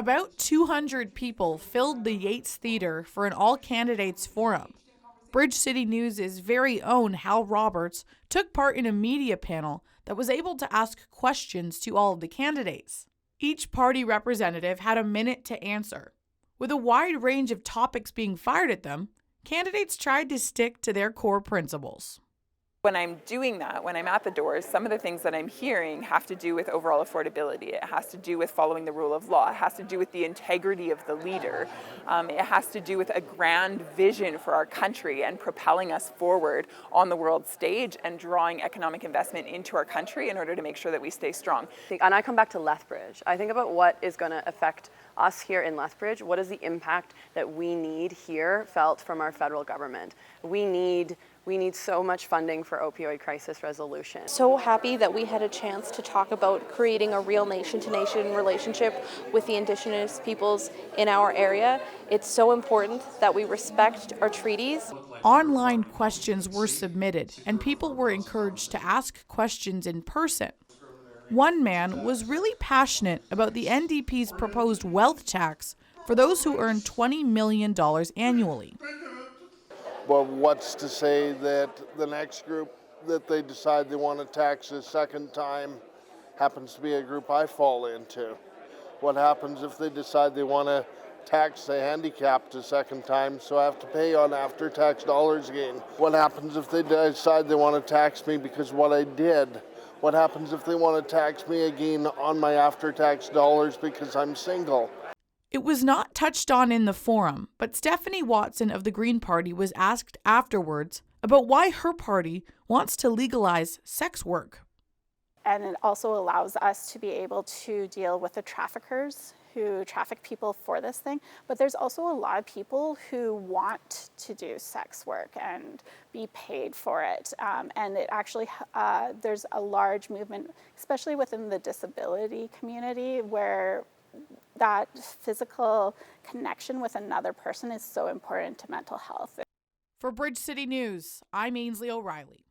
About 200 people filled the Yates Theater for an all-candidates forum. Bridge City News' very own Hal Roberts took part in a media panel that was able to ask questions to all of the candidates. Each party representative had a minute to answer. With a wide range of topics being fired at them, candidates tried to stick to their core principles. When I'm doing that, when I'm at the doors, some of the things that I'm hearing have to do with overall affordability. It has to do with following the rule of law. It has to do with the integrity of the leader. It has to do with a grand vision for our country and propelling us forward on the world stage and drawing economic investment into our country in order to make sure that we stay strong. And I come back to Lethbridge. I think about what is going to affect us here in Lethbridge. What is the impact that we need here felt from our federal government? We need so much funding for opioid crisis resolution. So happy that we had a chance to talk about creating a real nation-to-nation relationship with the Indigenous peoples in our area. It's so important that we respect our treaties. Online questions were submitted, and people were encouraged to ask questions in person. One man was really passionate about the NDP's proposed wealth tax for those who earn $20 million annually. But what's to say that the next group that they decide they want to tax a second time happens to be a group I fall into? What happens if they decide they want to tax the handicapped a second time, so I have to pay on after-tax dollars again? What happens if they decide they want to tax me because of what I did? What happens if they want to tax me again on my after-tax dollars because I'm single? It was not touched on in the forum, but Stephanie Watson of the Green Party was asked afterwards about why her party wants to legalize sex work. And it also allows us to be able to deal with the traffickers who traffic people for this thing. But there's also a lot of people who want to do sex work and be paid for it. And it actually, there's a large movement, especially within the disability community, where that physical connection with another person is so important to mental health. For Bridge City News, I'm Ainsley O'Reilly.